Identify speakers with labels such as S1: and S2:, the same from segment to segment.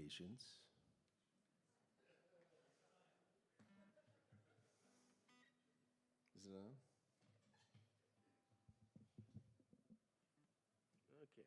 S1: patience. Is it on? Okay.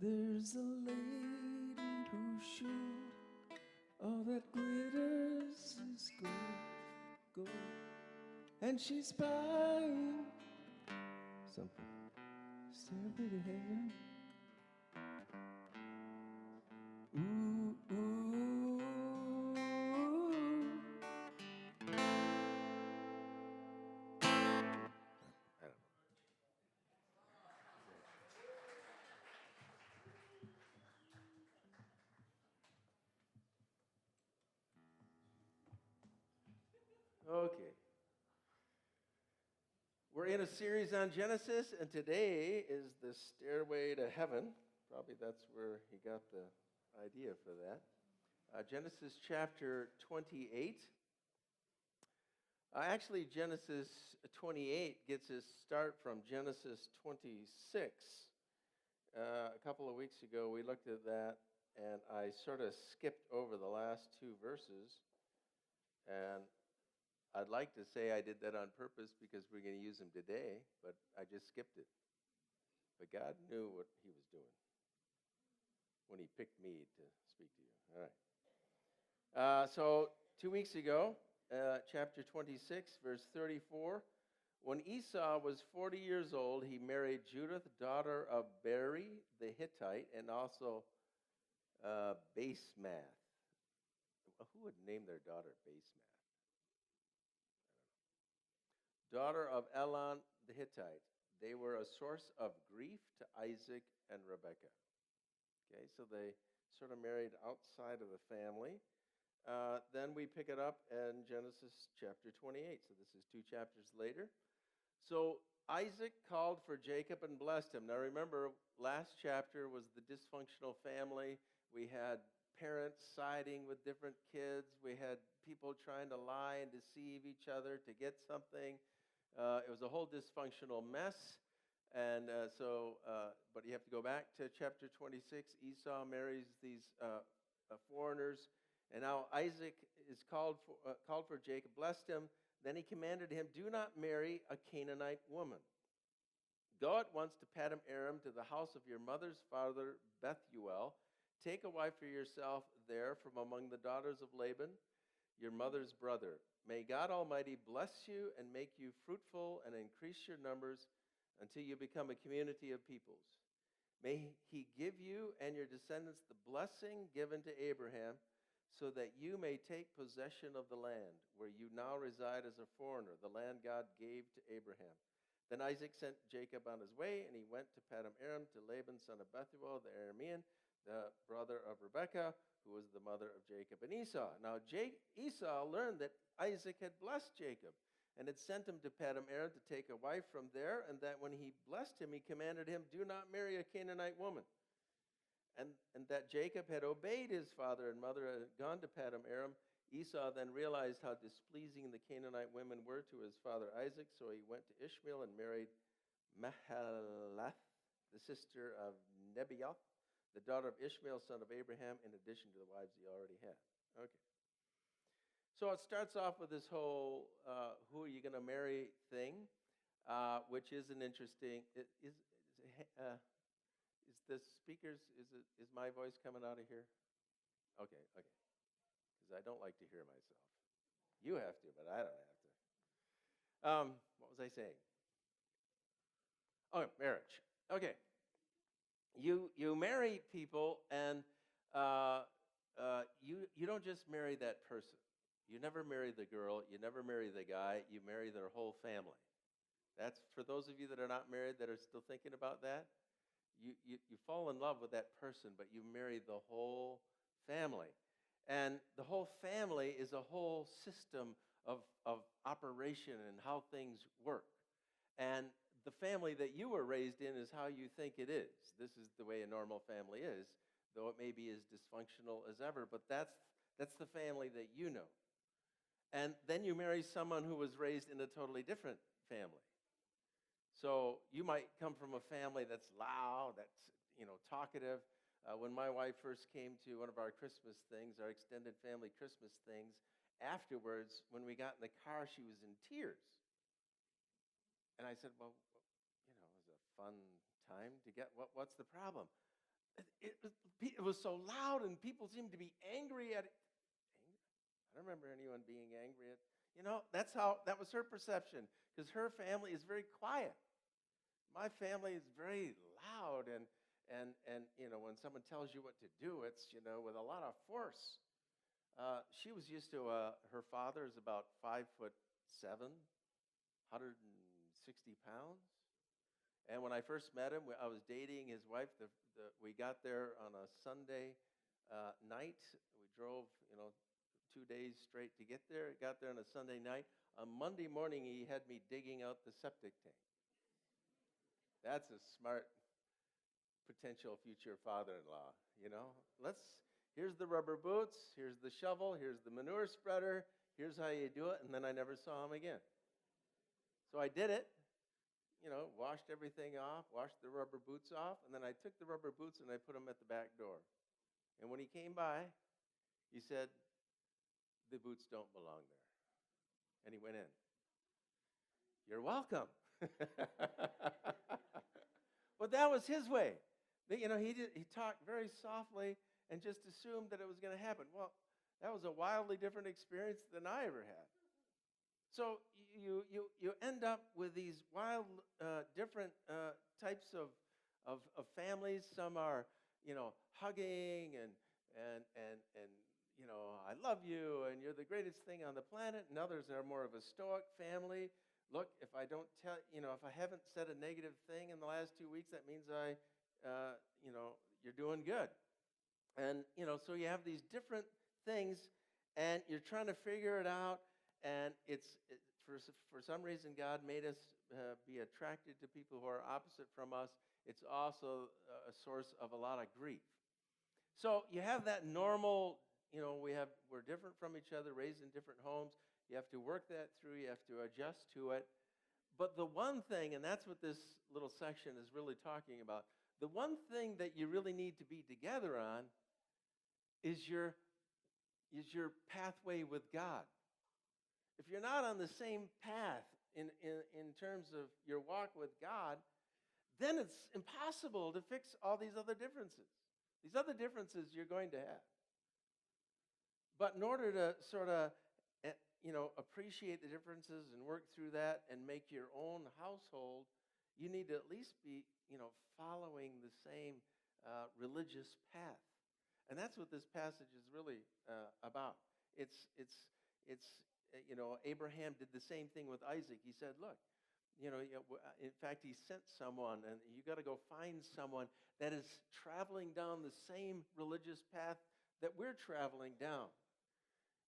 S1: There's a lady whose shoe, all that glitters is gold, gold, and she's buying something. Stairway to heaven. Ooh, ooh. I don't know. Okay. We're in a series on Genesis, and today is the Stairway to Heaven. Probably that's where he got the idea for that. Genesis chapter 28. Actually, Genesis 28 gets its start from Genesis 26. A couple of weeks ago, we looked at that, and I sort of skipped over the last two verses. And I'd like to say I did that on purpose because we're going to use them today, but I just skipped it. But God knew what he was doing when he picked me to speak to you. All right. So 2 weeks ago, chapter 26, verse 34, when Esau was 40 years old, he married Judith, daughter of Beri the Hittite, and also Basemath. Who would name their daughter Basemath? Daughter of Elon the Hittite. They were a source of grief to Isaac and Rebekah. Okay, so they sort of married outside of the family. Then we pick it up in Genesis chapter 28. So this is 2 chapters later. So Isaac called for Jacob and blessed him. Now remember, last chapter was the dysfunctional family. We had parents siding with different kids. We had people trying to lie and deceive each other to get something. It was a whole dysfunctional mess. And but you have to go back to chapter 26. Esau marries these foreigners. And now Isaac is called for Jacob, blessed him. Then he commanded him, do not marry a Canaanite woman. Go at once to Paddan Aram, to the house of your mother's father Bethuel. Take a wife for yourself there from among the daughters of Laban, your mother's brother. May God Almighty bless you and make you fruitful and increase your numbers until you become a community of peoples. May he give you and your descendants the blessing given to Abraham, so that you may take possession of the land where you now reside as a foreigner, the land God gave to Abraham. Then Isaac sent Jacob on his way, and he went to Paddan Aram to Laban, son of Bethuel, the Aramean, the brother of Rebekah, who was the mother of Jacob and Esau. Now Esau learned that Isaac had blessed Jacob and had sent him to Paddan Aram to take a wife from there, and that when he blessed him, he commanded him, do not marry a Canaanite woman. And that Jacob had obeyed his father and mother and had gone to Paddan Aram. Esau then realized how displeasing the Canaanite women were to his father Isaac, so he went to Ishmael and married Mahalath, the sister of Nebaioth, the daughter of Ishmael, son of Abraham, in addition to the wives he already had. Okay. So it starts off with this whole who are you going to marry thing, which is an interesting, is the speakers, is my voice coming out of here? Okay. Because I don't like to hear myself. You have to, but I don't have to. What was I saying? Oh, marriage. Okay. You marry people, and you don't just marry that person. You never marry the girl. You never marry the guy. You marry their whole family. That's for those of you that are not married that are still thinking about that. You fall in love with that person, but you marry the whole family. And the whole family is a whole system of operation and how things work. And the family that you were raised in is how you think it is. This is the way a normal family is, though it may be as dysfunctional as ever, but that's the family that you know. And then you marry someone who was raised in a totally different family. So you might come from a family that's loud, that's talkative. When my wife first came to one of our Christmas things, our extended family Christmas things, afterwards, when we got in the car, she was in tears. And I said, well, it was a fun time to get, what's the problem? It was so loud, and people seemed to be angry at it. Angry? I don't remember anyone being angry at, that was her perception, because her family is very quiet. My family is very loud, and when someone tells you what to do, it's, with a lot of force. She was used to, her father is about 5'7", 160 pounds. And when I first met him, I was dating his wife. We got there on a Sunday night. We drove, 2 days straight to get there. Got there on a Sunday night. On Monday morning, he had me digging out the septic tank. That's a smart potential future father-in-law, Here's the rubber boots, here's the shovel, here's the manure spreader, here's how you do it, and then I never saw him again. So I did it, washed everything off, washed the rubber boots off, and then I took the rubber boots and I put them at the back door. And when he came by, he said, the boots don't belong there. And he went in. You're welcome. But that was his way. He talked very softly and just assumed that it was going to happen. Well, that was a wildly different experience than I ever had. So you end up with these wild, different types of families. Some are, hugging and I love you and you're the greatest thing on the planet. And others are more of a stoic family. Look, if I don't tell, if I haven't said a negative thing in the last 2 weeks, that means you're doing good. And, so you have these different things, and you're trying to figure it out, and for some reason, God made us be attracted to people who are opposite from us. It's also a source of a lot of grief. So you have that normal, we're different from each other, raised in different homes. You have to work that through. You have to adjust to it. But the one thing, and that's what this little section is really talking about, the one thing that you really need to be together on is your pathway with God. If you're not on the same path in terms of your walk with God, then it's impossible to fix all these other differences. These other differences you're going to have. But in order to sort of appreciate the differences and work through that and make your own household, you need to at least be, following the same religious path. And that's what this passage is really about. It's Abraham did the same thing with Isaac. He said, look, in fact, he sent someone, and you got to go find someone that is traveling down the same religious path that we're traveling down.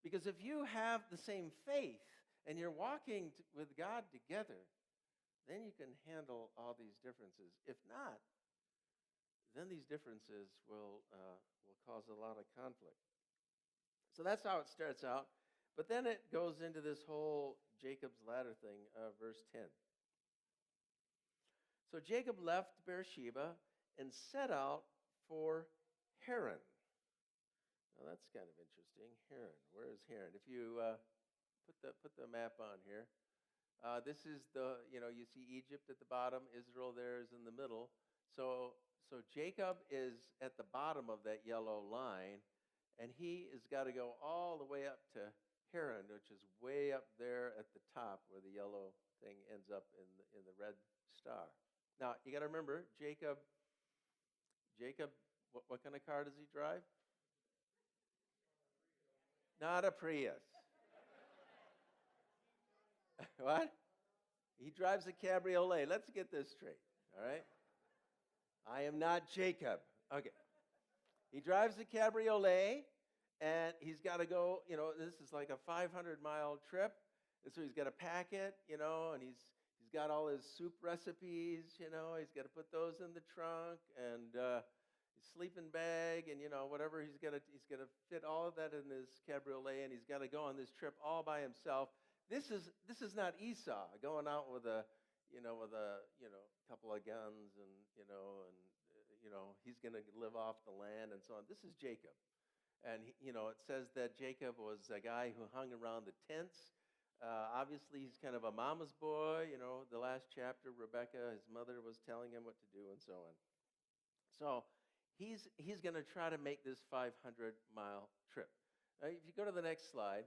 S1: Because if you have the same faith and you're walking with God together, then you can handle all these differences. If not, then these differences will cause a lot of conflict. So that's how it starts out. But then it goes into this whole Jacob's ladder thing, verse 10. So Jacob left Beersheba and set out for Haran. Now that's kind of interesting. Haran. Where is Haran? If you put the map on here, this is you see Egypt at the bottom. Israel there is in the middle. So Jacob is at the bottom of that yellow line, and he has got to go all the way up to Haran, which is way up there at the top where the yellow thing ends up in the red star. Now you got to remember, Jacob. What kind of car does he drive? Not a Prius. What? He drives a cabriolet. Let's get this straight, all right? I am not Jacob. Okay. He drives a cabriolet, and he's got to go, this is like a 500-mile trip, And so he's got to pack it, and he's got all his soup recipes, he's got to put those in the trunk and his sleeping bag and whatever he's got to fit all of that in his cabriolet, and he's got to go on this trip all by himself. This is not Esau going out with a couple of guns and he's going to live off the land and so on. This is Jacob. And, it says that Jacob was a guy who hung around the tents. Obviously, he's kind of a mama's boy. The last chapter, Rebecca, his mother, was telling him what to do and so on. So he's going to try to make this 500-mile trip. If you go to the next slide,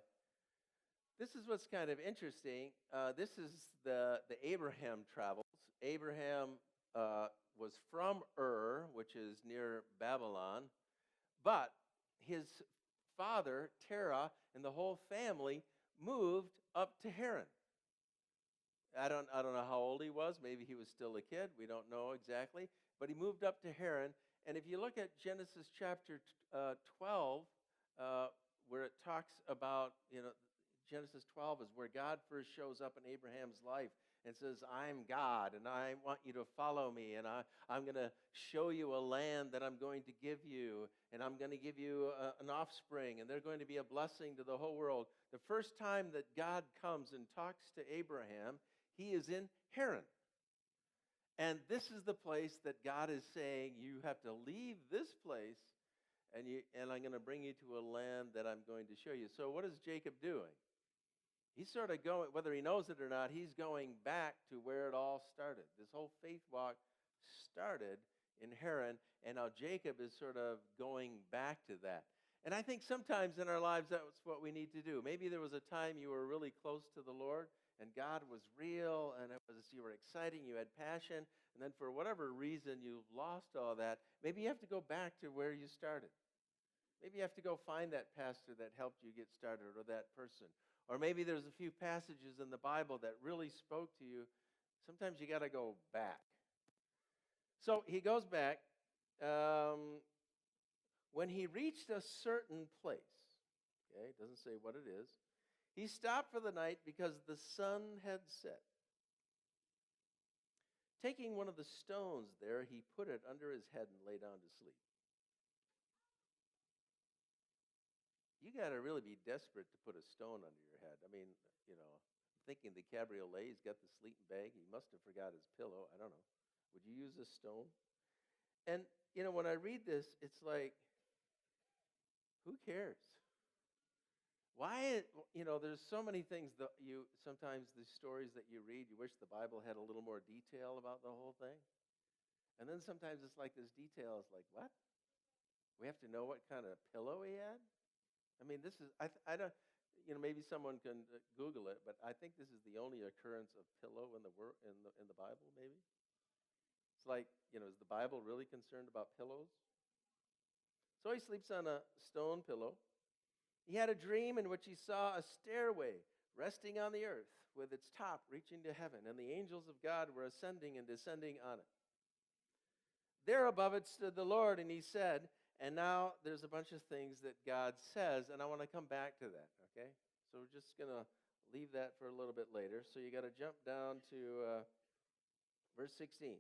S1: this is what's kind of interesting. This is the Abraham travels. Abraham was from Ur, which is near Babylon, but his father, Terah, and the whole family moved up to Haran. I don't know how old he was. Maybe he was still a kid. We don't know exactly. But he moved up to Haran. And if you look at Genesis chapter 12, where it talks about, Genesis 12 is where God first shows up in Abraham's life and says, I'm God, and I want you to follow me, and I'm going to show you a land that I'm going to give you, and I'm going to give you an offspring, and they're going to be a blessing to the whole world. The first time that God comes and talks to Abraham, he is in Haran. And this is the place that God is saying, you have to leave this place, and I'm going to bring you to a land that I'm going to show you. So what is Jacob doing? He's sort of going, whether he knows it or not, he's going back to where it all started. This whole faith walk started in Haran, and now Jacob is sort of going back to that. And I think sometimes in our lives that's what we need to do. Maybe there was a time you were really close to the Lord, and God was real, and you were exciting, you had passion, and then for whatever reason you've lost all that. Maybe you have to go back to where you started. Maybe you have to go find that pastor that helped you get started, or that person. Or maybe there's a few passages in the Bible that really spoke to you. Sometimes you got to go back. So he goes back. When he reached a certain place, okay, it doesn't say what it is, he stopped for the night because the sun had set. Taking one of the stones there, he put it under his head and lay down to sleep. You got to really be desperate to put a stone under your head. I mean, I'm thinking the cabriolet, he's got the sleeping bag. He must have forgot his pillow. I don't know. Would you use a stone? And, when I read this, it's like, who cares? Why, there's so many things that sometimes the stories that you read, you wish the Bible had a little more detail about the whole thing. And then sometimes it's like this detail is like, what? We have to know what kind of pillow he had? I mean, this is, I don't, maybe someone can Google it, but I think this is the only occurrence of pillow in the Bible, maybe. It's like, is the Bible really concerned about pillows? So he sleeps on a stone pillow. He had a dream in which he saw a stairway resting on the earth with its top reaching to heaven, and the angels of God were ascending and descending on it. There above it stood the Lord, and he said, and now there's a bunch of things that God says, and I want to come back to that, okay? So we're just going to leave that for a little bit later. So you got to jump down to verse 16.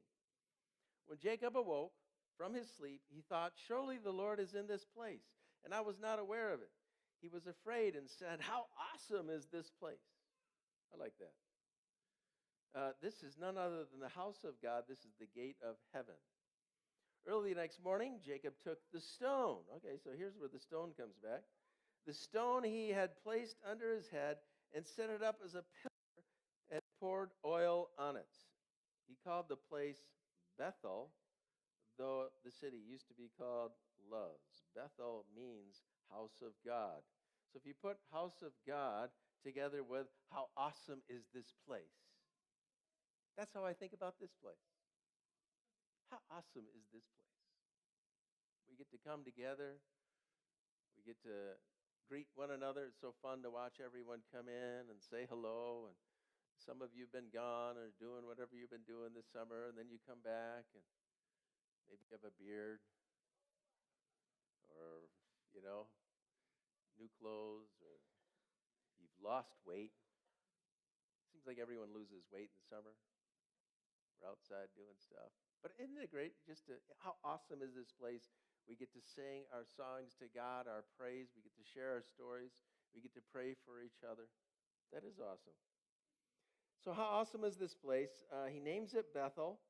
S1: When Jacob awoke from his sleep, he thought, surely the Lord is in this place, and I was not aware of it. He was afraid and said, how awesome is this place? I like that. This is none other than the house of God. This is the gate of heaven. Early the next morning, Jacob took the stone. Okay, so here's where the stone comes back. The stone he had placed under his head and set it up as a pillar and poured oil on it. He called the place Bethel, though the city used to be called Luz. Bethel means house of God. So if you put house of God together with how awesome is this place, that's how I think about this place. How awesome is this place? We get to come together. We get to greet one another. It's so fun to watch everyone come in and say hello. And some of you have been gone or doing whatever you've been doing this summer, and then you come back and maybe you have a beard or, new clothes, or you've lost weight. Seems like everyone loses weight in the summer. We're outside doing stuff. But isn't it great? How awesome is this place? We get to sing our songs to God, our praise. We get to share our stories. We get to pray for each other. That is awesome. So how awesome is this place? He names it Bethel.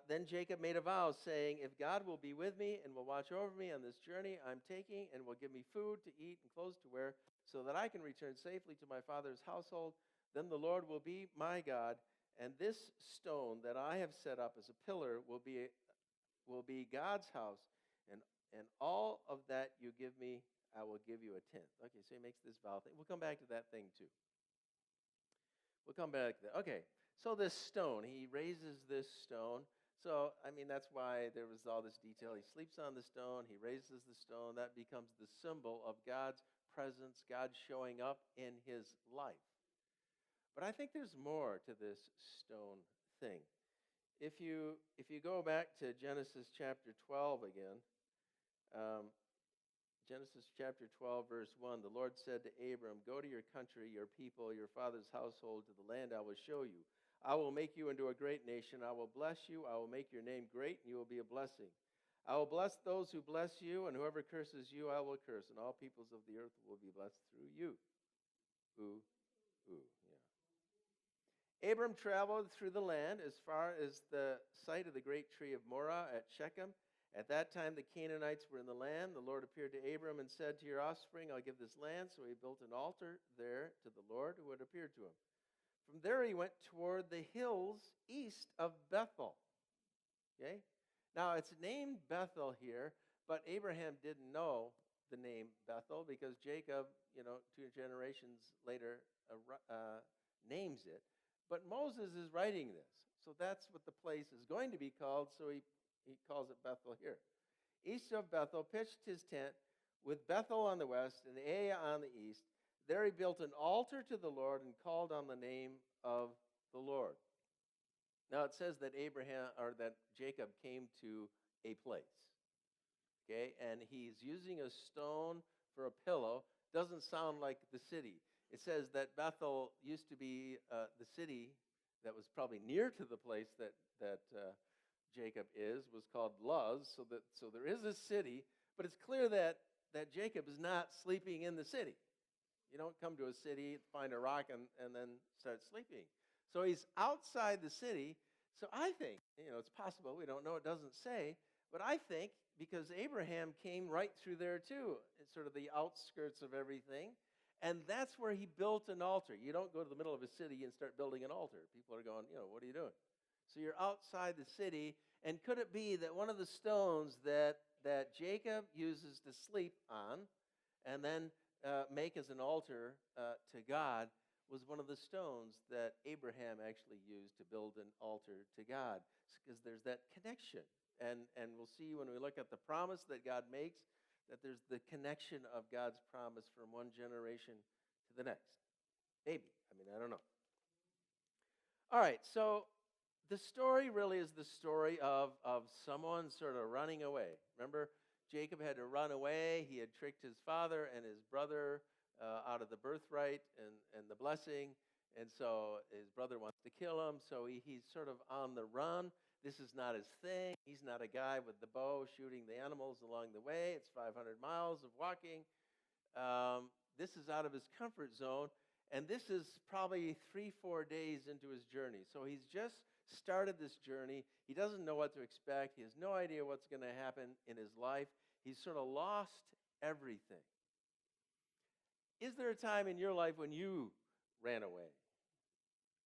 S1: Then Jacob made a vow, saying, if God will be with me and will watch over me on this journey I'm taking and will give me food to eat and clothes to wear so that I can return safely to my father's household, then the Lord will be my God, and this stone that I have set up as a pillar will be God's house, and all of that you give me, I will give you a tenth. Okay, so he makes this vow thing. We'll come back to that thing too. We'll come back to that. Okay, so this stone, he raises this stone. So, that's why there was all this detail. He sleeps on the stone, he raises the stone. That becomes the symbol of God's presence, God showing up in his life. But I think there's more to this stone thing. If you go back to Genesis chapter 12 again, Genesis chapter 12, verse 1, the Lord said to Abram, go to your country, your people, your father's household, to the land I will show you. I will make you into a great nation. I will bless you. I will make your name great, and you will be a blessing. I will bless those who bless you, and whoever curses you, I will curse, and all peoples of the earth will be blessed through you. Ooh, yeah. Abram traveled through the land as far as the site of the great tree of Morah at Shechem. At that time, the Canaanites were in the land. The Lord appeared to Abram and said, to your offspring, I'll give this land. So he built an altar there to the Lord who had appeared to him. From there, he went toward the hills east of Bethel. Okay? Now, it's named Bethel here, but Abraham didn't know the name Bethel because Jacob, 2 generations later, names it. But Moses is writing this. So that's what the place is going to be called, so he calls it Bethel here. East of Bethel, pitched his tent with Bethel on the west and Ai on the east. There he built an altar to the Lord and called on the name of the Lord. Now it says that Jacob came to a place. Okay, and he's using a stone for a pillow. Doesn't sound like the city. It says that Bethel used to be the city that was probably near to the place that Jacob was called Luz. So there is a city, but it's clear that Jacob is not sleeping in the city. You don't come to a city, find a rock, and then start sleeping. So he's outside the city. So I think, it's possible. We don't know. It doesn't say. But I think because Abraham came right through there too. It's sort of the outskirts of everything. And that's where he built an altar. You don't go to the middle of a city and start building an altar. People are going, what are you doing? So you're outside the city. And could it be that one of the stones that Jacob uses to sleep on and then make as an altar to God was one of the stones that Abraham actually used to build an altar to God? Because there's that connection. And we'll see when we look at the promise that God makes that there's the connection of God's promise from one generation to the next. Maybe. I don't know. All right, so the story really is the story of someone sort of running away. Remember, Jacob had to run away. He had tricked his father and his brother out of the birthright and the blessing. And so his brother wants to kill him. So he's sort of on the run. This is not his thing. He's not a guy with the bow shooting the animals along the way. It's 500 miles of walking. This is out of his comfort zone. And this is probably 3-4 days into his journey. So he's just started this journey. He doesn't know what to expect. He has no idea what's going to happen in his life. He's sort of lost everything. Is there a time in your life when you ran away?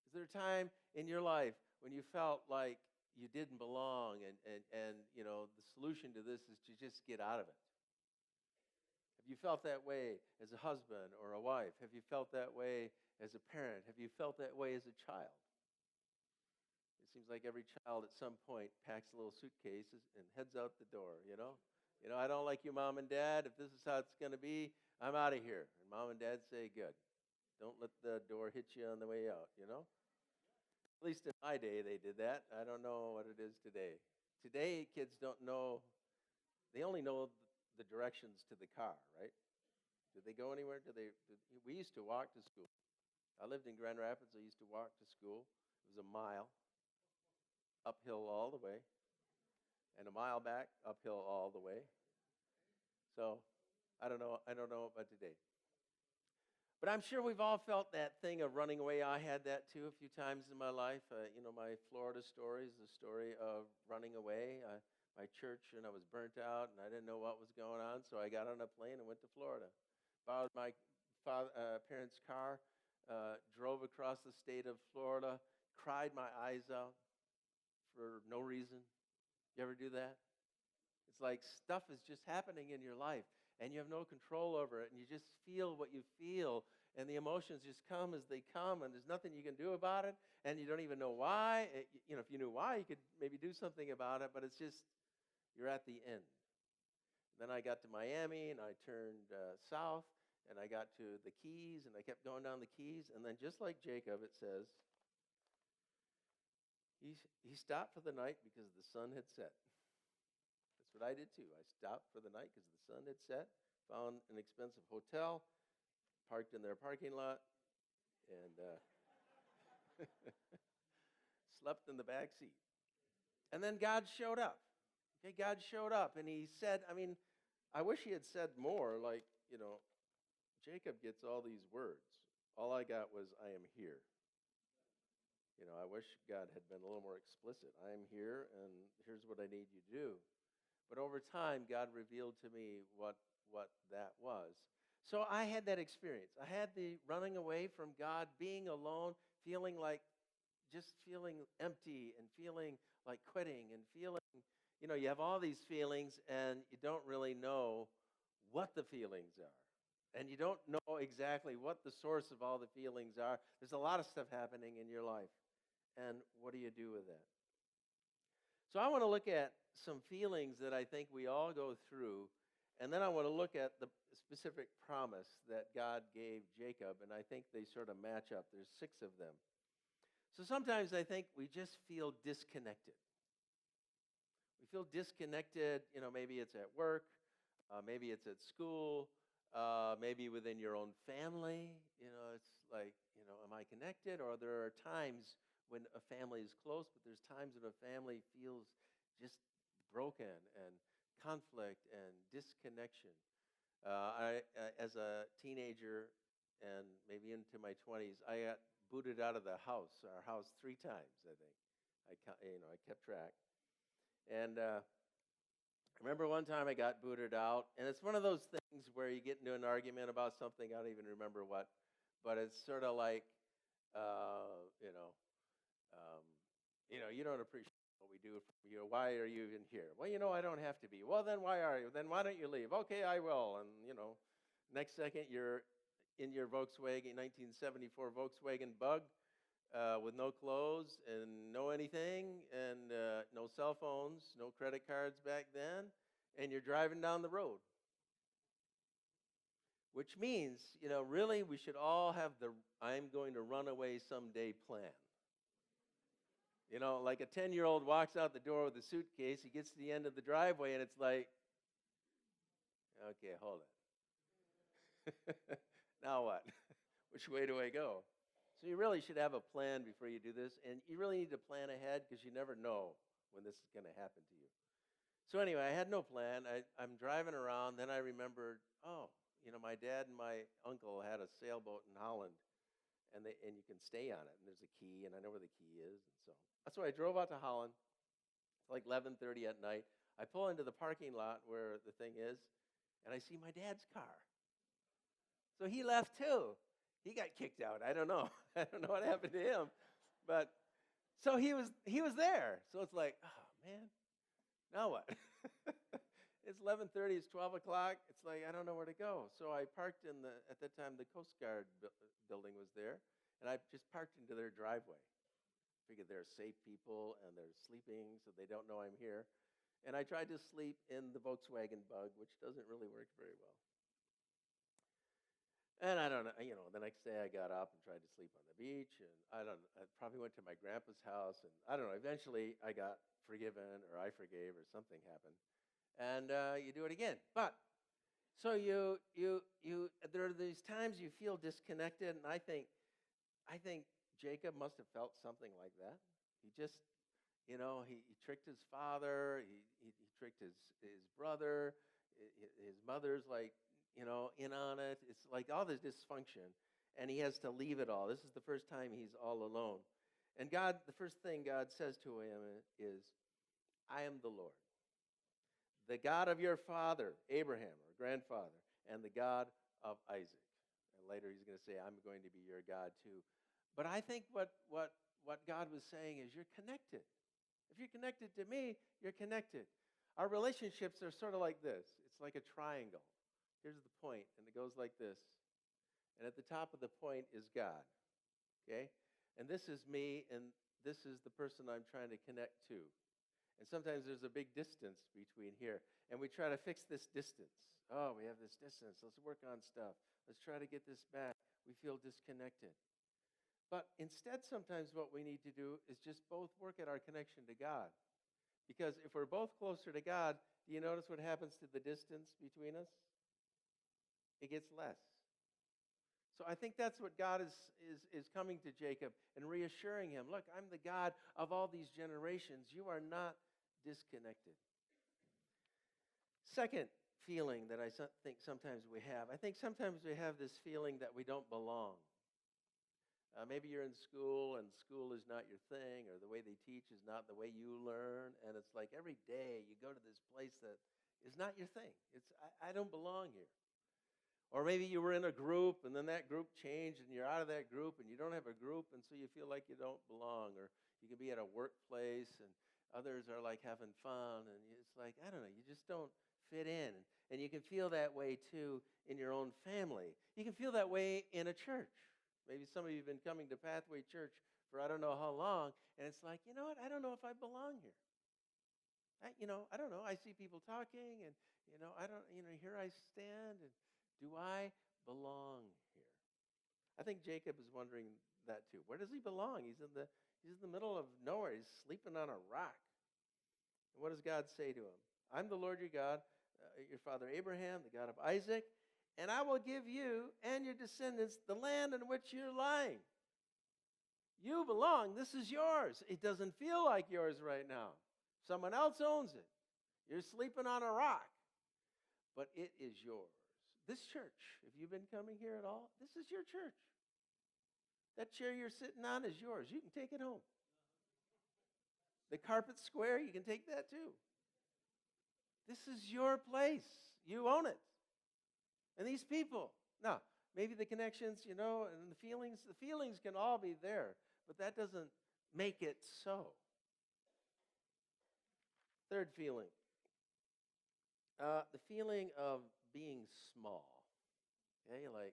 S1: Is there a time in your life when you felt like you didn't belong and the solution to this is to just get out of it? Have you felt that way as a husband or a wife? Have you felt that way as a parent? Have you felt that way as a child? It seems like every child at some point packs a little suitcase and heads out the door, I don't like you, Mom and Dad. If this is how it's going to be, I'm out of here. And Mom and Dad say, good. Don't let the door hit you on the way out, At least in my day, they did that. I don't know what it is today. Today, kids don't know. They only know the directions to the car, right? Do they go anywhere? We used to walk to school. I lived in Grand Rapids. I used to walk to school. It was a mile, uphill all the way, and a mile back, uphill all the way. So I don't know about today. But I'm sure we've all felt that thing of running away. I had that too a few times in my life. My Florida story is the story of running away. My church, and I was burnt out, and I didn't know what was going on, so I got on a plane and went to Florida. Borrowed my parents' car, drove across the state of Florida, cried my eyes out for no reason. You ever do that? It's like stuff is just happening in your life, and you have no control over it, and you just feel what you feel, and the emotions just come as they come, and there's nothing you can do about it, and you don't even know why. If you knew why, you could maybe do something about it, but it's just, you're at the end. Then I got to Miami, and I turned south, and I got to the Keys, and I kept going down the Keys, and then just like Jacob, it says, he stopped for the night because the sun had set. That's what I did too. I stopped for the night because the sun had set, found an expensive hotel, parked in their parking lot, and slept in the back seat. And then God showed up. Okay, God showed up, and he said, I wish he had said more, like, Jacob gets all these words. All I got was, I am here. I wish God had been a little more explicit. I am here, and here's what I need you to do. But over time, God revealed to me what that was. So I had that experience. I had the running away from God, being alone, feeling empty and feeling like quitting and feeling, you have all these feelings and you don't really know what the feelings are. And you don't know exactly what the source of all the feelings are. There's a lot of stuff happening in your life. And what do you do with that? So I want to look at some feelings that I think we all go through, and then I want to look at the specific promise that God gave Jacob, and I think they sort of match up. There's 6 of them. So sometimes I think we just feel disconnected. We feel disconnected, maybe it's at work, maybe it's at school, maybe within your own family. It's like, am I connected? Or there are times when a family is close, but there's times when a family feels just broken and conflict and disconnection. As a teenager and maybe into my 20s, I got booted out of our house 3 times, I think. I kept track. And I remember one time I got booted out, and it's one of those things where you get into an argument about something, I don't even remember what, but it's sort of like, you don't appreciate what we do for you. Why are you even here? Well, I don't have to be. Well, then why are you? Then why don't you leave? Okay, I will. And, next second you're in your Volkswagen, 1974 Volkswagen Bug with no clothes and no anything and no cell phones, no credit cards back then, and you're driving down the road. Which means, really we should all have the I'm going to run away someday plan. Like a 10-year-old walks out the door with a suitcase, he gets to the end of the driveway, and it's like, okay, hold it. Now what? Which way do I go? So you really should have a plan before you do this, and you really need to plan ahead because you never know when this is going to happen to you. So anyway, I had no plan. I'm driving around, then I remembered, my dad and my uncle had a sailboat in Holland, and you can stay on it, and there's a key, and I know where the key is, and so that's why I drove out to Holland. It's like 11:30 at night. I pull into the parking lot where the thing is, and I see my dad's car. So he left too. He got kicked out. I don't know. I don't know what happened to him, but so he was there. So it's like, oh man, now what? It's 11:30. It's 12 o'clock. It's like I don't know where to go. So I parked at that time the Coast Guard building was there, and I just parked into their driveway. Figured they're safe people and they're sleeping, so they don't know I'm here. And I tried to sleep in the Volkswagen Bug, which doesn't really work very well. And I don't know, the next day I got up and tried to sleep on the beach, and I probably went to my grandpa's house, and I don't know, eventually I got forgiven, or I forgave, or something happened. And you do it again. But, so there are these times you feel disconnected, and I think I think Jacob must have felt something like that. He just, he tricked his father, he tricked his brother, his mother's like, in on it. It's like all this dysfunction, and he has to leave it all. This is the first time he's all alone. And God, the first thing God says to him is, I am the Lord, the God of your father, Abraham, or grandfather, and the God of Isaac. And later he's going to say, I'm going to be your God too. But I think what God was saying is, you're connected. If you're connected to me, you're connected. Our relationships are sort of like this. It's like a triangle. Here's the point, and it goes like this. And at the top of the point is God, okay? And this is me, and this is the person I'm trying to connect to. And sometimes there's a big distance between here, and we try to fix this distance. Oh, we have this distance. Let's work on stuff. Let's try to get this back. We feel disconnected. But instead, sometimes what we need to do is just both work at our connection to God. Because if we're both closer to God, do you notice what happens to the distance between us? It gets less. So I think that's what God is coming to Jacob and reassuring him. Look, I'm the God of all these generations. You are not disconnected. Second feeling that I think sometimes we have. I think sometimes we have this feeling that we don't belong. Maybe you're in school and school is not your thing, or the way they teach is not the way you learn, and it's like every day you go to this place that is not your thing. I don't belong here. Or maybe you were in a group and then that group changed and you're out of that group and you don't have a group, and so you feel like you don't belong. Or you can be at a workplace and others are like having fun, and it's like, I don't know, you just don't fit in. And you can feel that way too in your own family. You can feel that way in a church. Maybe some of you have been coming to Pathway Church for I don't know how long, and it's like, you know what, I don't know if I belong here. I don't know. I see people talking, and, here I stand, and do I belong here? I think Jacob is wondering that too. Where does he belong? He's in the middle of nowhere. He's sleeping on a rock. And what does God say to him? I'm the Lord your God, your father Abraham, the God of Isaac, and I will give you and your descendants the land in which you're lying. You belong. This is yours. It doesn't feel like yours right now. Someone else owns it. You're sleeping on a rock, but it is yours. This church, if you've been coming here at all, this is your church. That chair you're sitting on is yours. You can take it home. The carpet square, you can take that too. This is your place. You own it. And these people, now, maybe the connections, and the feelings can all be there, but that doesn't make it so. Third feeling, the feeling of being small. Okay, like,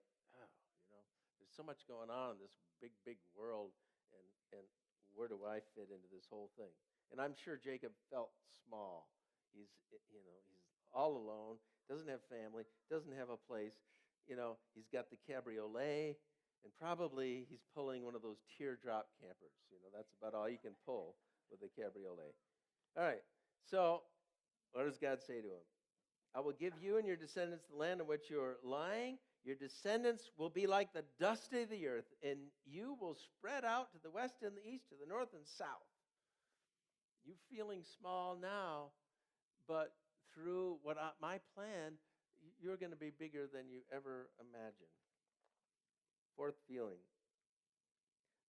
S1: there's so much going on in this big, big world, and where do I fit into this whole thing? And I'm sure Jacob felt small. He's all alone, doesn't have family, doesn't have a place. He's got the cabriolet, and probably he's pulling one of those teardrop campers. That's about all you can pull with a cabriolet. All right, so what does God say to him? I will give you and your descendants the land in which you're lying. Your descendants will be like the dust of the earth, and you will spread out to the west and the east, to the north and south. You feeling small now, but through my plan, you're going to be bigger than you ever imagined. Fourth feeling,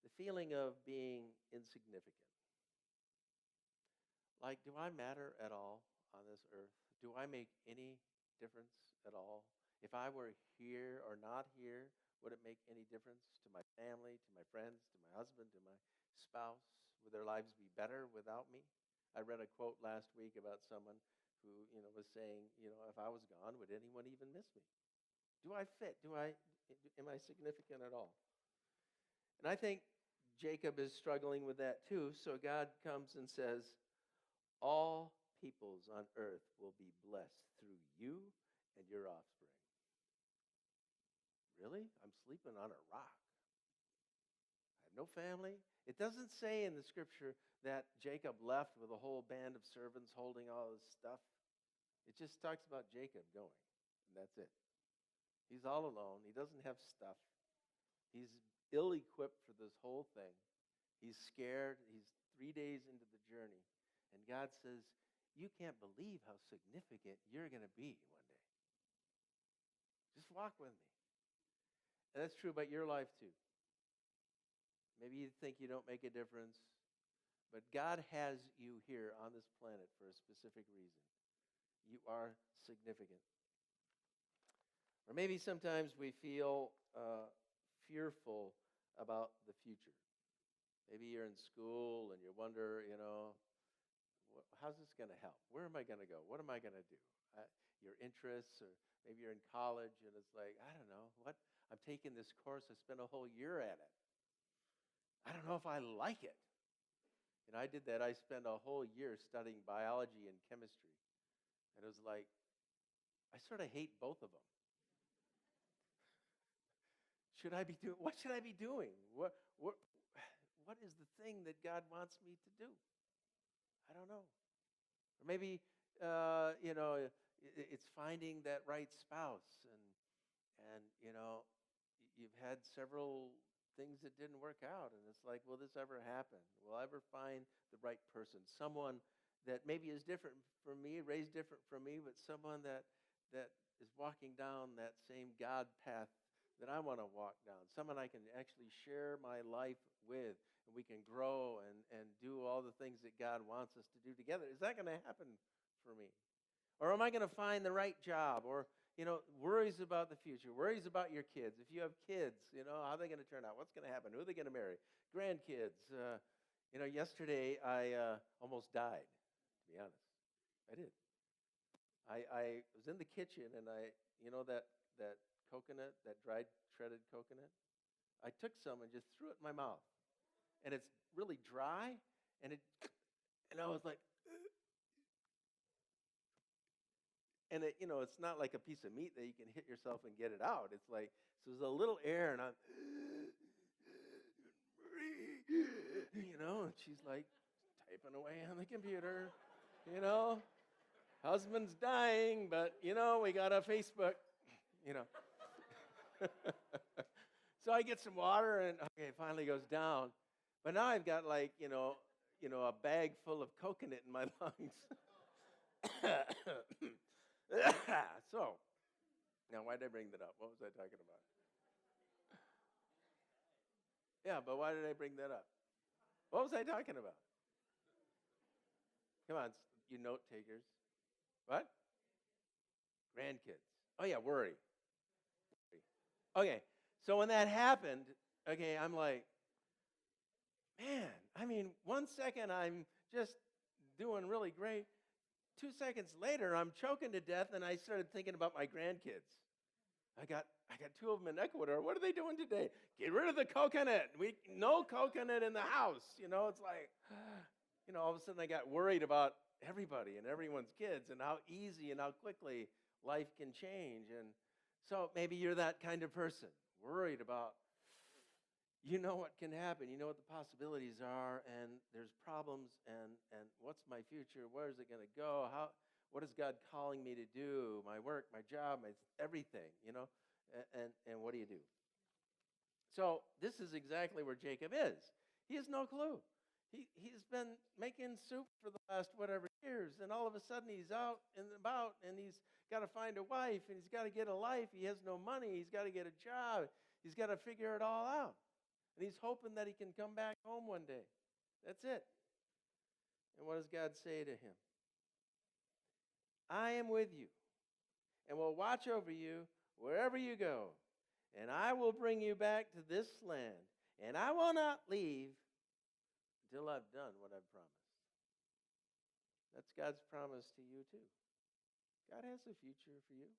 S1: the feeling of being insignificant. Like, do I matter at all on this earth? Do I make any difference at all? If I were here or not here, would it make any difference to my family, to my friends, to my husband, to my spouse? Would their lives be better without me? I read a quote last week about someone who, was saying, if I was gone, would anyone even miss me? Do I fit? Am I significant at all? And I think Jacob is struggling with that too. So God comes and says, all peoples on earth will be blessed through you and your offspring. Really? I'm sleeping on a rock. I have no family. It doesn't say in the scripture that Jacob left with a whole band of servants holding all his stuff. It just talks about Jacob going, and that's it. He's all alone. He doesn't have stuff. He's ill-equipped for this whole thing. He's scared. He's 3 days into the journey. And God says, you can't believe how significant you're going to be one day. Just walk with me. And that's true about your life too. Maybe you think you don't make a difference, but God has you here on this planet for a specific reason. You are significant. Or maybe sometimes we feel fearful about the future. Maybe you're in school and you wonder, how's this going to help? Where am I going to go? What am I going to do? Your interests, or maybe you're in college and it's like, I don't know, I'm taking this course. I spent a whole year at it. I don't know if I like it. And I did that. I spent a whole year studying biology and chemistry. And it was like, I sort of hate both of them. What should I be doing? What is the thing that God wants me to do? I don't know. Or maybe, it's finding that right spouse. And you've had several things that didn't work out. And it's like, will this ever happen? Will I ever find the right person? Someone that maybe is different from me, raised different from me, but someone that is walking down that same God path that I want to walk down. Someone I can actually share my life with, and we can grow and do all the things that God wants us to do together. Is that going to happen for me? Or am I going to find the right job? Or, worries about the future, worries about your kids. If you have kids, how are they going to turn out? What's going to happen? Who are they going to marry? Grandkids. Yesterday I almost died, to be honest. I did. I was in the kitchen and that coconut, that dried shredded coconut, I took some and just threw it in my mouth. And it's really dry, and I was like, and it's not like a piece of meat that you can hit yourself and get it out. It's like, so there's a little air, and I'm, and she's like typing away on the computer, husband's dying, but, we got a Facebook, So I get some water, and okay, it finally goes down. But now I've got like, a bag full of coconut in my lungs. So, now why did I bring that up? What was I talking about? Yeah, but why did I bring that up? What was I talking about? Come on, you note takers. What? Grandkids. Oh, yeah, worry. Okay, so when that happened, okay, I'm like, man, 1 second I'm just doing really great. 2 seconds later, I'm choking to death, and I started thinking about my grandkids. I got 2 of them in Ecuador. What are they doing today? Get rid of the coconut. No coconut in the house. It's like, all of a sudden I got worried about everybody and everyone's kids and how easy and how quickly life can change. And so maybe you're that kind of person, worried about, what can happen, what the possibilities are, and there's problems, and what's my future, where is it going to go, what is God calling me to do, my work, my job, my everything, and what do you do? So this is exactly where Jacob is. He has no clue. He's been making soup for the last whatever years, and all of a sudden he's out and about, and he's got to find a wife, and he's got to get a life. He has no money. He's got to get a job. He's got to figure it all out. And he's hoping that he can come back home one day. That's it. And what does God say to him? I am with you, and will watch over you wherever you go. And I will bring you back to this land, and I will not leave until I've done what I've promised. That's God's promise to you too. God has a future for you.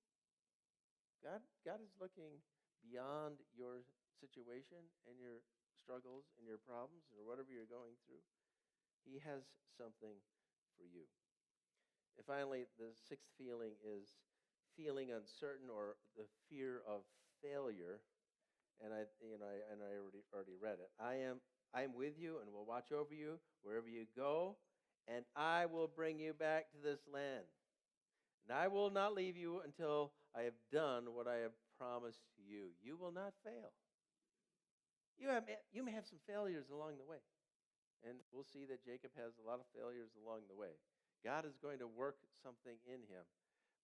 S1: God is looking beyond your situation and your struggles and your problems or whatever you're going through. He has something for you. And finally, the 6th feeling is feeling uncertain, or the fear of failure. And I already read it. I am with you and will watch over you wherever you go, and I will bring you back to this land. And I will not leave you until I have done what I have promised you. You will not fail. You may have some failures along the way. And we'll see that Jacob has a lot of failures along the way. God is going to work something in him.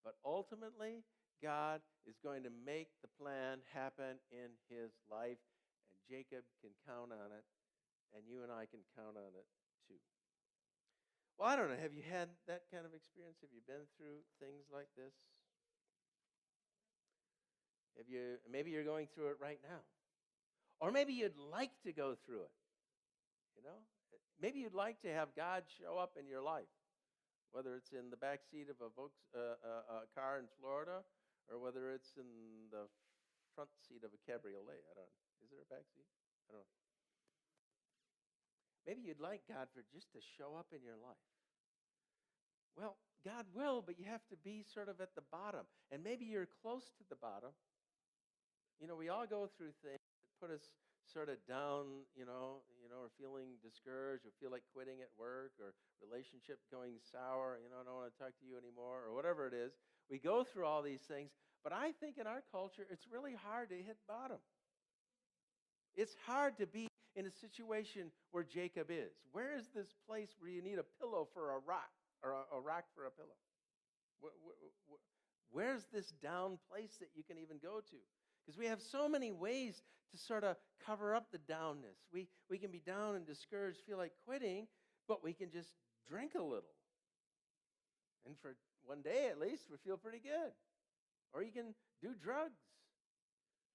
S1: But ultimately, God is going to make the plan happen in his life. And Jacob can count on it. And you and I can count on it too. Well, I don't know. Have you had that kind of experience? Have you been through things like this? Maybe you're going through it right now. Or maybe you'd like to go through it. You know? Maybe you'd like to have God show up in your life, whether it's in the back seat of a car in Florida or whether it's in the front seat of a cabriolet. I don't know. Is there a back seat? I don't know. Maybe you'd like God for just to show up in your life. Well, God will, but you have to be sort of at the bottom. And maybe you're close to the bottom. You know, we all go through things that put us sort of down, or feeling discouraged, or feel like quitting at work, or relationship going sour, I don't want to talk to you anymore, or whatever it is. We go through all these things, but I think in our culture, it's really hard to hit bottom. It's hard to be in a situation where Jacob is. Where is this place where you need a pillow for a rock, or a rock for a pillow? Where's this down place that you can even go to? Because we have so many ways to sort of cover up the downness. We can be down and discouraged, feel like quitting, but we can just drink a little. And for one day at least, we feel pretty good. Or you can do drugs.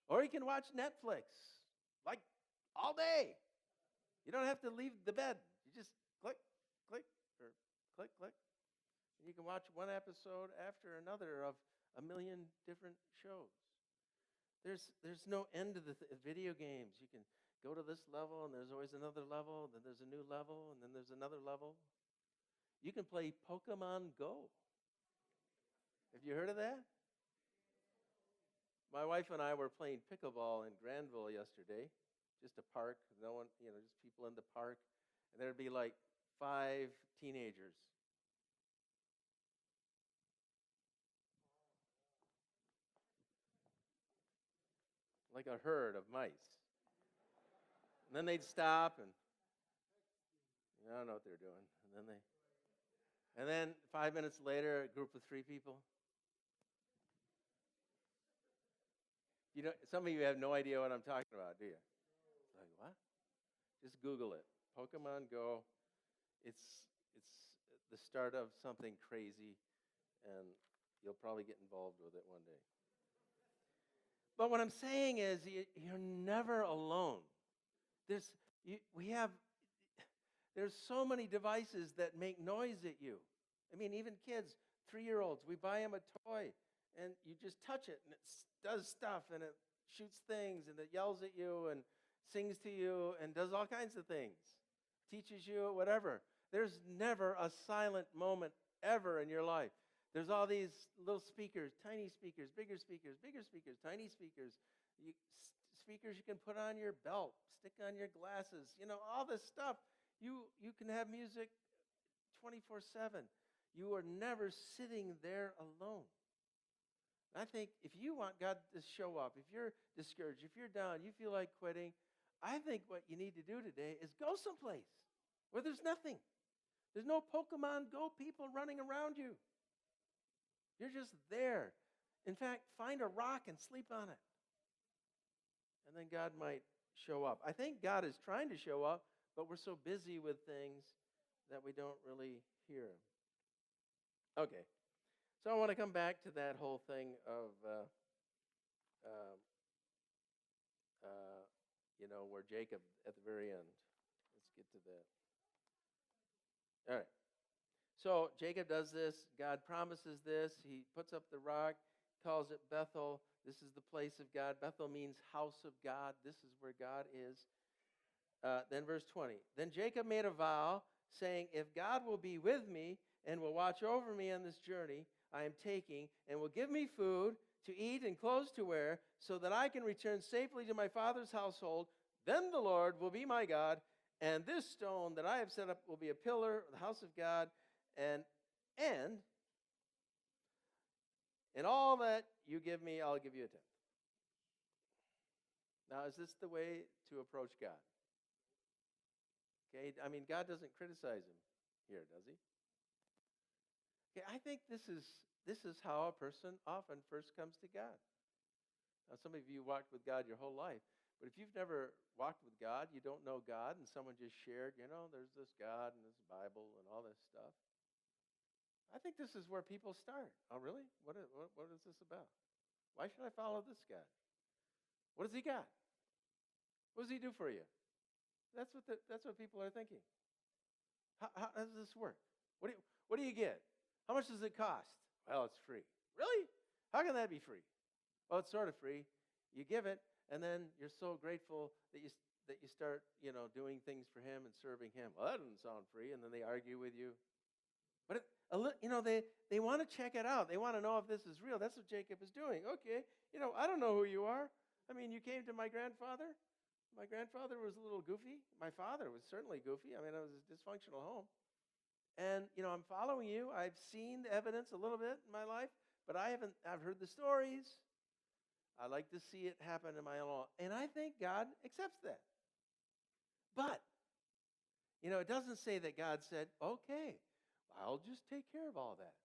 S1: Or you can watch Netflix, like all day. You don't have to leave the bed. You just click, click, or click, click. And you can watch one episode after another of a million different shows. There's no end to the video games. You can go to this level, and there's always another level, and then there's a new level, and then there's another level. You can play Pokemon Go. Have you heard of that? My wife and I were playing pickleball in Granville yesterday, just a park, no one, just people in the park, and there'd be like 5 teenagers. Like a herd of mice. And then they'd stop, and I don't know what they're doing. And then 5 minutes later, a group of 3 people. Some of you have no idea what I'm talking about, do you? Like, what? Just Google it. Pokemon Go. It's the start of something crazy, and you'll probably get involved with it one day. But what I'm saying is, you're never alone. There's so many devices that make noise at you. I mean, even kids, 3-year-olds, we buy them a toy, and you just touch it, and it does stuff, and it shoots things, and it yells at you, and sings to you, and does all kinds of things. Teaches you whatever. There's never a silent moment ever in your life. There's all these little speakers, tiny speakers, bigger speakers, tiny speakers. Speakers you can put on your belt, stick on your glasses, all this stuff. You can have music 24/7. You are never sitting there alone. I think if you want God to show up, if you're discouraged, if you're down, you feel like quitting, I think what you need to do today is go someplace where there's nothing. There's no Pokemon Go people running around you. You're just there. In fact, find a rock and sleep on it. And then God might show up. I think God is trying to show up, but we're so busy with things that we don't really hear him. Okay. So I want to come back to that whole thing of, where Jacob at the very end. Let's get to that. All right. So Jacob does this. God promises this. He puts up the rock, calls it Bethel. This is the place of God. Bethel means house of God. This is where God is. Then verse 20. Then Jacob made a vow, saying, if God will be with me and will watch over me on this journey I am taking, and will give me food to eat and clothes to wear, so that I can return safely to my father's household, then the Lord will be my God, and this stone that I have set up will be a pillar of the house of God, and in all that you give me, I'll give you a tenth. Now, is this the way to approach God? Okay, I mean, God doesn't criticize him here, does he? Okay, I think this is how a person often first comes to God. Now, some of you walked with God your whole life, but if you've never walked with God, you don't know God, and someone just shared, there's this God and this Bible and all this stuff. I think this is where people start. Oh, really? What is this about? Why should I follow this guy? What does he got? What does he do for you? That's what people are thinking. How does this work? What do you get? How much does it cost? Well, it's free. Really? How can that be free? Well, it's sort of free. You give it, and then you're so grateful that you start, doing things for him and serving him. Well, that doesn't sound free, and then they argue with you. But they want to check it out. They want to know if this is real. That's what Jacob is doing. Okay, I don't know who you are. I mean, you came to my grandfather. My grandfather was a little goofy. My father was certainly goofy. I mean, it was a dysfunctional home. And, I'm following you. I've seen the evidence a little bit in my life, but I've heard the stories. I like to see it happen in my own life. And I think God accepts that. But, it doesn't say that God said, okay, I'll just take care of all that.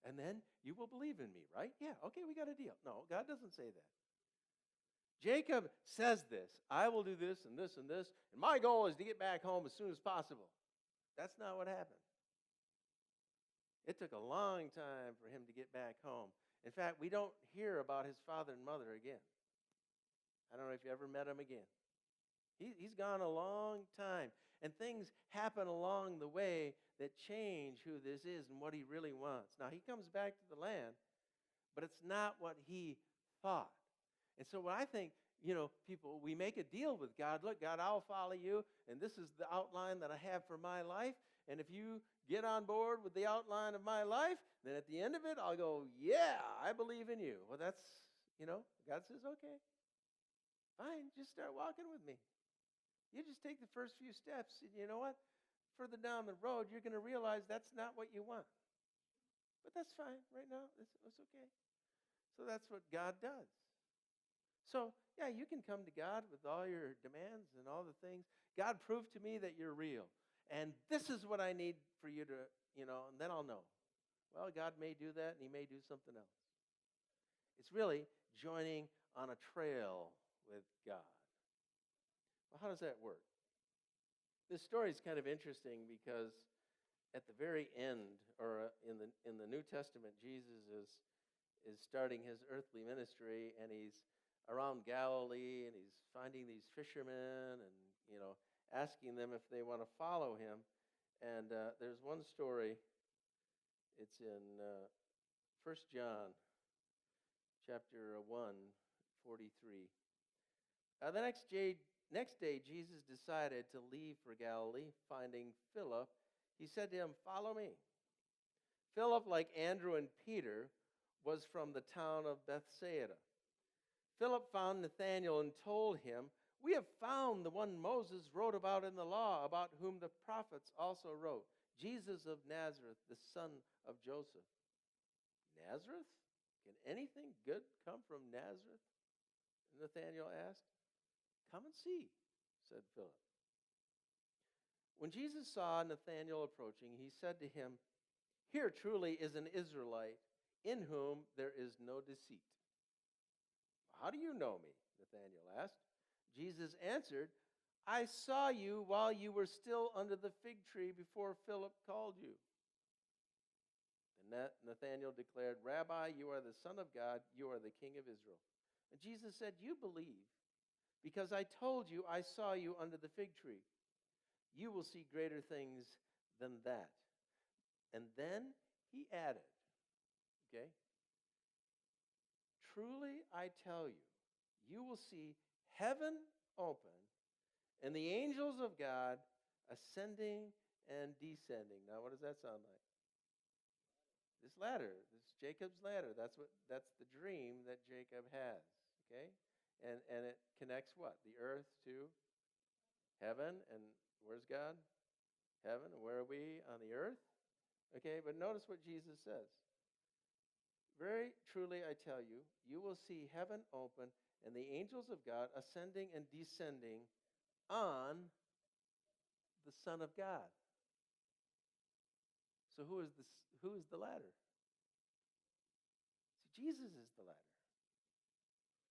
S1: And then you will believe in me, right? Yeah, okay, we got a deal. No, God doesn't say that. Jacob says this, I will do this and this and this, and my goal is to get back home as soon as possible. That's not what happened. It took a long time for him to get back home. In fact, we don't hear about his father and mother again. I don't know if you ever met him again. He's gone a long time, and things happen along the way that change who this is and what he really wants. Now, he comes back to the land, but it's not what he thought. And so what I think, people, we make a deal with God. Look, God, I'll follow you, and this is the outline that I have for my life. And if you get on board with the outline of my life, then at the end of it, I'll go, yeah, I believe in you. Well, that's, God says, okay, fine, just start walking with me. You just take the first few steps, and you know what? Further down the road, you're going to realize that's not what you want. But that's fine right now. It's okay. So that's what God does. So, yeah, you can come to God with all your demands and all the things. God, prove to me that you're real. And this is what I need for you to, and then I'll know. Well, God may do that, and he may do something else. It's really joining on a trail with God. Well, how does that work? This story is kind of interesting because at the very end, or in the New Testament, Jesus is starting his earthly ministry, and he's around Galilee, and he's finding these fishermen and, asking them if they want to follow him. And there's one story. It's in 1 John chapter 1, 43. The next day, Jesus decided to leave for Galilee. Finding Philip, he said to him, follow me. Philip, like Andrew and Peter, was from the town of Bethsaida. Philip found Nathanael and told him, we have found the one Moses wrote about in the law, about whom the prophets also wrote, Jesus of Nazareth, the son of Joseph. Nazareth? Can anything good come from Nazareth? Nathanael asked. Come and see, said Philip. When Jesus saw Nathanael approaching, he said to him, here truly is an Israelite in whom there is no deceit. How do you know me? Nathanael asked. Jesus answered, I saw you while you were still under the fig tree before Philip called you. And Nathanael declared, Rabbi, you are the Son of God, you are the King of Israel. And Jesus said, you believe, because I told you I saw you under the fig tree. You will see greater things than that. And then he added, okay, truly I tell you, you will see heaven open and the angels of God ascending and descending. Now, what does that sound like? This ladder, this Jacob's ladder. That's the dream that Jacob has. Okay, and it connects what? The earth to heaven. And where's God? Heaven. And where are we on the earth? Okay, but notice what Jesus says. Very truly I tell you, you will see heaven open and the angels of God ascending and descending on the Son of God. So who is the ladder? See, Jesus is the ladder.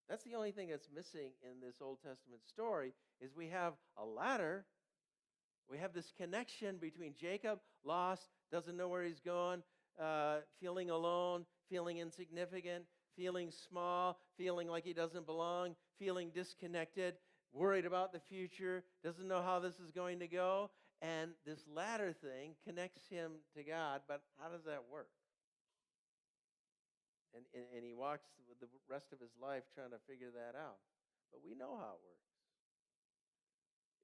S1: That's the only thing that's missing in this Old Testament story is we have a ladder. We have this connection between Jacob, lost, doesn't know where he's going, feeling alone, feeling insignificant, feeling small, feeling like he doesn't belong, feeling disconnected, worried about the future, doesn't know how this is going to go. And this ladder thing connects him to God, but how does that work? And he walks with the rest of his life trying to figure that out. But we know how it works.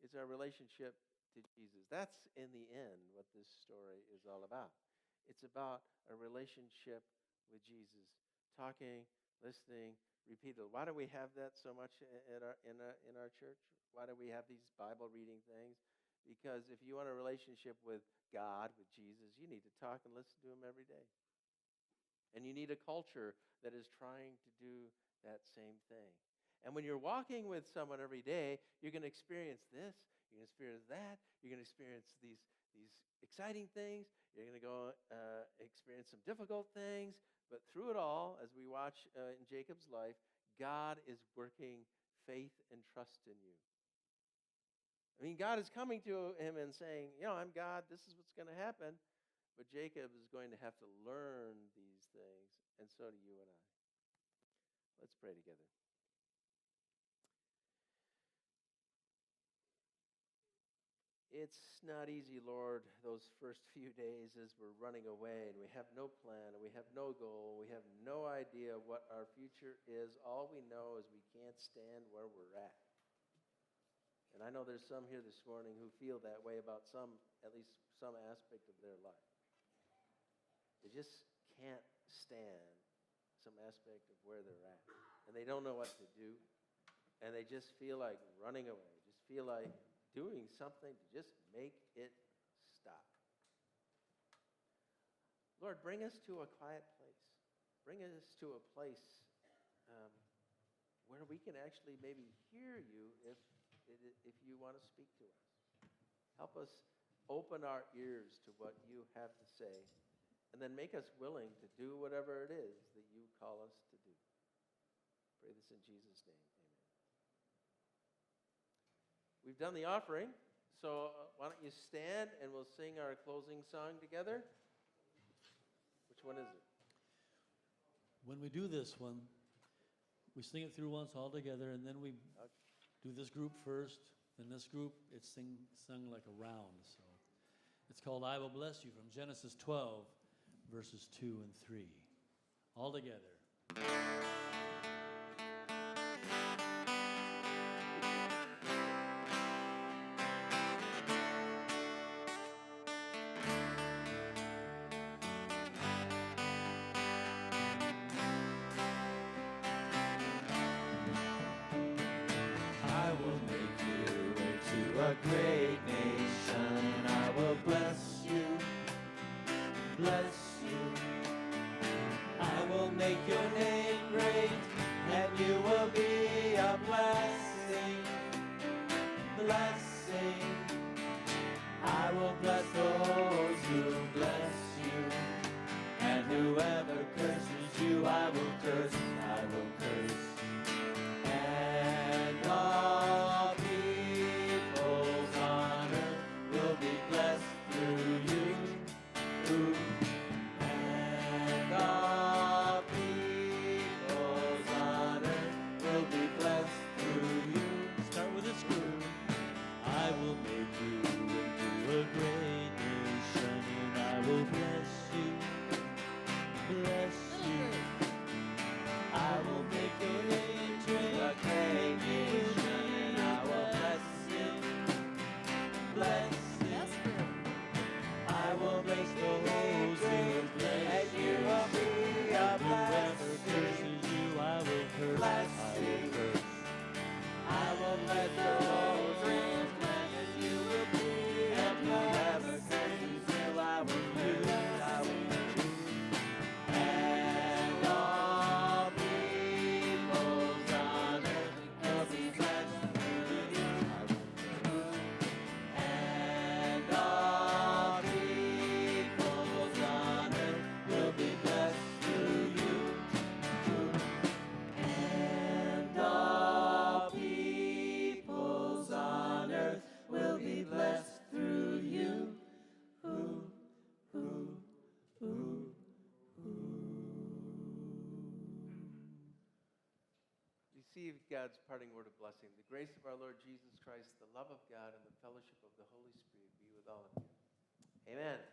S1: It's our relationship to Jesus. That's, in the end, what this story is all about. It's about a relationship with Jesus. Talking, listening, repeated. Why do we have that so much in our church? Why do we have these Bible reading things? Because if you want a relationship with God, with Jesus, you need to talk and listen to him every day. And you need a culture that is trying to do that same thing. And when you're walking with someone every day, you're going to experience this, you're going to experience that, you're going to experience these exciting things, you're going to go experience some difficult things, but through it all, as we watch in Jacob's life, God is working faith and trust in you. I mean, God is coming to him and saying, I'm God, this is what's going to happen. But Jacob is going to have to learn these things, and so do you and I. Let's pray together. It's not easy, Lord, those first few days as we're running away and we have no plan and we have no goal. We have no idea what our future is. All we know is we can't stand where we're at. And I know there's some here this morning who feel that way about at least some aspect of their life. They just can't stand some aspect of where they're at. And they don't know what to do. And they just feel like running away. Just feel like doing something to just make it stop. Lord, bring us to a quiet place. Bring us to a place where we can actually maybe hear you if you want to speak to us. Help us open our ears to what you have to say. And then make us willing to do whatever it is that you call us to do. Pray this in Jesus' name. Amen. We've done the offering, so why don't you stand and we'll sing our closing song together. Which one is it?
S2: When we do this one, we sing it through once all together, and then we do this group first, then this group, it's sung like a round. So it's called I Will Bless You from Genesis 12. Verses 2 and 3. All together.
S3: I will make you into a great nation. I will bless you. Bless I will make your name great, and you will be a blessing, blessing. I will bless those who bless you, and whoever curses you, I will curse, and all peoples
S1: receive God's parting word of blessing. The grace of our Lord Jesus Christ, the love of God, and the fellowship of the Holy Spirit be with all of you. Amen.